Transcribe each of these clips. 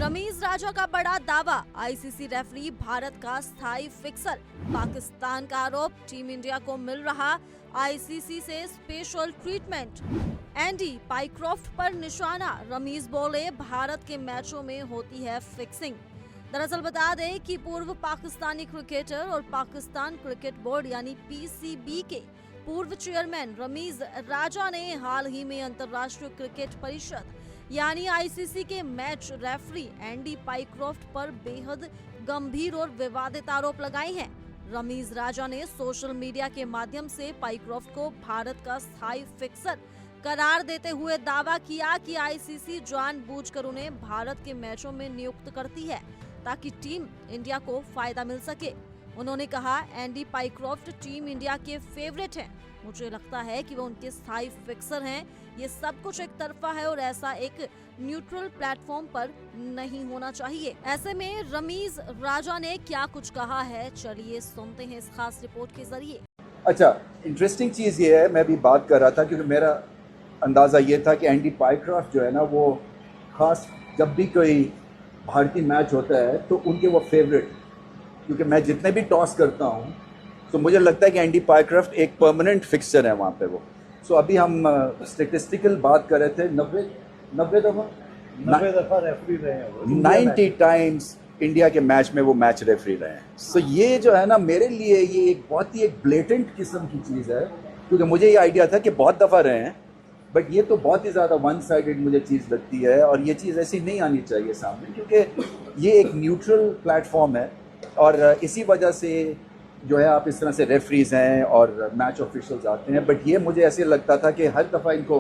रमीज राजा का बड़ा दावा, आईसीसी रेफरी भारत का स्थायी फिक्सर। पाकिस्तान का आरोप, टीम इंडिया को मिल रहा आईसीसी से स्पेशल ट्रीटमेंट। एंडी पाइक्रॉफ्ट पर निशाना, रमीज बोले भारत के मैचों में होती है फिक्सिंग। दरअसल बता दें कि पूर्व पाकिस्तानी क्रिकेटर और पाकिस्तान क्रिकेट बोर्ड यानी पीसीबी के पूर्व चेयरमैन रमीज राजा ने हाल ही में अंतर्राष्ट्रीय क्रिकेट परिषद यानी आईसीसी के मैच रेफरी एंडी पाइक्रॉफ्ट पर बेहद गंभीर और विवादित आरोप लगाए हैं। रमीज राजा ने सोशल मीडिया के माध्यम से पाइक्रॉफ्ट को भारत का स्थायी फिक्सर करार देते हुए दावा किया कि आईसीसी जानबूझकर उन्हें भारत के मैचों में नियुक्त करती है ताकि टीम इंडिया को फायदा मिल सके। उन्होंने कहा, एंडी पाइक्रॉफ्ट टीम इंडिया के फेवरेट हैं। मुझे लगता है कि वो उनके स्थायी फिक्सर हैं। ये सब कुछ एक तरफा है और ऐसा एक न्यूट्रल प्लेटफॉर्म पर नहीं होना चाहिए। ऐसे में रमीज राजा ने क्या कुछ कहा है, चलिए सुनते हैं इस खास रिपोर्ट के जरिए। अच्छा, इंटरेस्टिंग चीज़ ये है, मैं भी बात कर रहा था क्योंकि मेरा अंदाज़ा ये था कि एंडी पाइक्रॉफ्ट जो है ना, वो खास जब भी कोई भारतीय मैच होता है तो उनके वो फेवरेट, क्योंकि मैं जितने भी टॉस करता हूँ तो मुझे लगता है कि एंडी पाइक्रॉफ्ट एक परमानेंट फिक्सर है वहाँ पे वो। सो अभी हम स्टेटिस्टिकल बात कर रहे थे, 90 दफ़ा रेफरी रहे हैं, 90 टाइम्स इंडिया के मैच में वो मैच रेफरी रहे हैं। सो ये जो है ना, मेरे लिए ये एक बहुत ही एक ब्लेटेंट किस्म की चीज़ है, क्योंकि मुझे ये आइडिया था कि बहुत दफ़ा रहे हैं, बट ये तो बहुत ही ज़्यादा वन साइडेड मुझे चीज़ लगती है और ये चीज़ ऐसी नहीं आनी चाहिए सामने, क्योंकि ये एक न्यूट्रल प्लेटफॉर्म है और इसी वजह से जो है आप इस तरह से रेफरीज हैं और मैच ऑफिशियल्स आते हैं। बट ये मुझे ऐसे लगता था कि हर दफ़ा इनको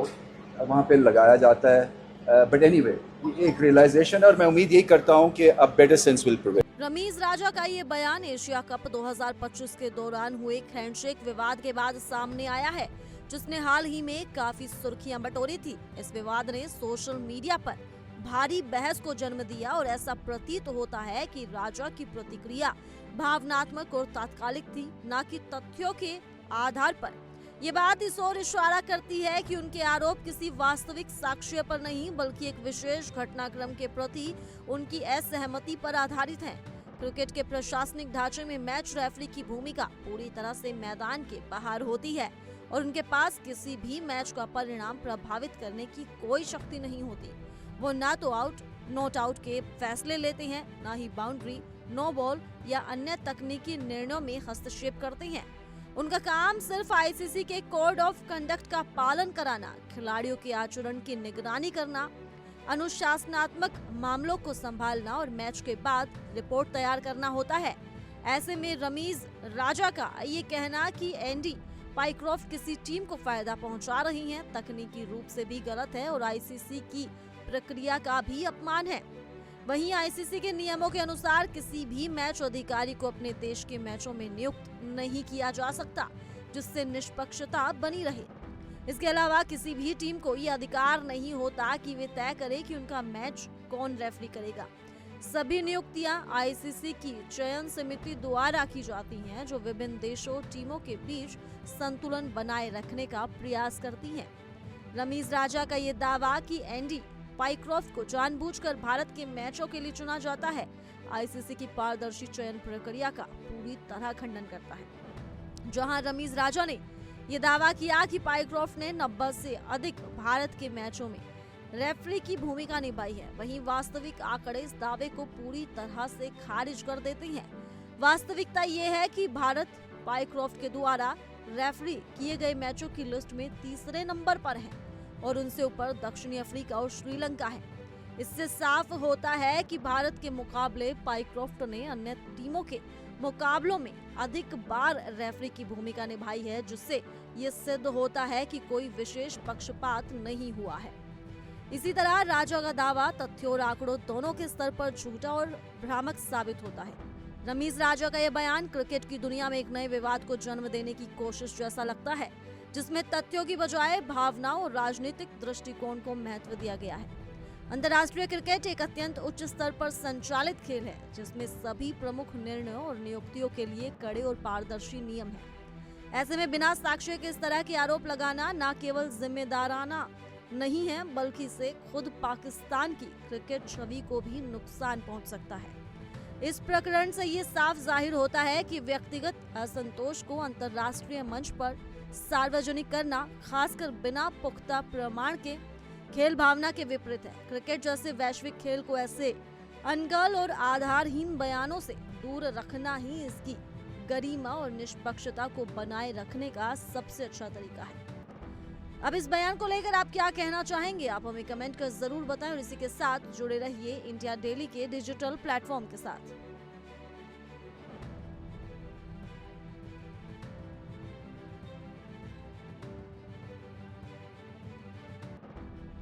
वहाँ पे लगाया जाता है। बट एनीवे, एक रियलाइजेशन है और मैं उम्मीद यही करता हूँ कि अब better sense will prevail. Rameez Raja का ये बयान एशिया कप 2025 के दौरान हुए हैंडशेक विवाद के बाद सामने आया है, जिसने हाल ही में काफी सुर्खियां बटोरी थी। इस विवाद ने सोशल मीडिया पर भारी बहस को जन्म दिया और ऐसा प्रतीत होता है कि राजा की प्रतिक्रिया भावनात्मक और तात्कालिक थी, न कि तथ्यों के आधार पर। ये बात इस ओर इशारा करती है कि उनके आरोप किसी वास्तविक साक्ष्य पर नहीं, बल्कि एक विशेष घटनाक्रम के प्रति उनकी असहमति पर आधारित हैं। क्रिकेट के प्रशासनिक ढांचे में मैच रेफरी की भूमिका पूरी तरह से मैदान के बाहर होती है और उनके पास किसी भी मैच का परिणाम प्रभावित करने की कोई शक्ति नहीं होती। वो ना तो आउट नॉट आउट के फैसले लेते हैं, ना ही बाउंड्री, नो बॉल या अन्य तकनीकी निर्णयों में हस्तक्षेप करते हैं। उनका काम सिर्फ आईसीसी के कोड ऑफ कंडक्ट का पालन कराना, खिलाड़ियों के आचरण की निगरानी करना, अनुशासनात्मक मामलों को संभालना और मैच के बाद रिपोर्ट तैयार करना होता है। ऐसे में रमीज राजा का ये कहना कि एंडी पाइक्रॉफ्ट किसी टीम को फायदा पहुंचा रही हैं, तकनीकी रूप से भी गलत है और आईसीसी की प्रक्रिया का भी अपमान है। वहीं आईसीसी के नियमों के अनुसार किसी भी मैच अधिकारी को अपने देश के मैचों में नियुक्त नहीं किया जा सकता, जिससे निष्पक्षता बनी रहे। इसके अलावा किसी भी टीम को ये अधिकार नहीं होता कि वे तय करे कि उनका मैच कौन रेफरी करेगा। सभी नियुक्तियां आईसीसी की चयन समिति द्वारा की जाती हैं, जो विभिन्न देशों टीमों के बीच संतुलन बनाए रखने का प्रयास करती हैं। रमीज राजा का ये दावा कि एंडी पाइक्रॉफ्ट को जानबूझकर भारत के मैचों के लिए चुना जाता है, आईसीसी की पारदर्शी चयन प्रक्रिया का पूरी तरह खंडन करता है। जहां रमीज राजा ने ये दावा किया कि पाइक्रॉफ्ट ने 90 से अधिक भारत के मैचों में रेफरी की भूमिका निभाई है, वहीं वास्तविक आंकड़े इस दावे को पूरी तरह से खारिज कर देते हैं। वास्तविकता ये है कि भारत पाइक्रॉफ्ट के द्वारा रेफरी किए गए मैचों की लिस्ट में तीसरे नंबर पर है और उनसे ऊपर दक्षिणी अफ्रीका और श्रीलंका है। इससे साफ होता है कि भारत के मुकाबले पाइक्रॉफ्ट ने अन्य टीमों के मुकाबलों में अधिक बार रेफरी की भूमिका निभाई है, जिससे ये सिद्ध होता है कि कोई विशेष पक्षपात नहीं हुआ है। इसी तरह राजा का दावा तथ्यों और आंकड़ों दोनों के स्तर पर झूठा और भ्रामक साबित होता है। रमीज राजा का यह बयान क्रिकेट की दुनिया में एक नए विवाद को जन्म देने की कोशिश जैसा लगता है, जिसमें तथ्यों की बजाय भावनाओं और राजनीतिक दृष्टिकोण को महत्व दिया गया है। अंतर्राष्ट्रीय क्रिकेट एक अत्यंत उच्च स्तर पर संचालित खेल है, जिसमें सभी प्रमुख निर्णयों और नियुक्तियों के लिए कड़े और पारदर्शी नियम हैं। ऐसे में बिना साक्ष्य के इस तरह के आरोप लगाना न केवल जिम्मेदाराना नहीं है, बल्कि इससे खुद पाकिस्तान की क्रिकेट छवि को भी नुकसान पहुंच सकता है। इस प्रकरण से ये साफ जाहिर होता है कि व्यक्तिगत असंतोष को अंतर्राष्ट्रीय मंच पर सार्वजनिक करना, खासकर बिना पुख्ता प्रमाण के, खेल भावना के विपरीत है। क्रिकेट जैसे वैश्विक खेल को ऐसे अनगढ़ और आधारहीन बयानों से दूर रखना ही इसकी गरिमा और निष्पक्षता को बनाए रखने का सबसे अच्छा तरीका है। अब इस बयान को लेकर आप क्या कहना चाहेंगे? आप हमें कमेंट कर जरूर बताएं और इसी के साथ जुड़े रहिए इंडिया डेली के डिजिटल प्लेटफॉर्म के साथ।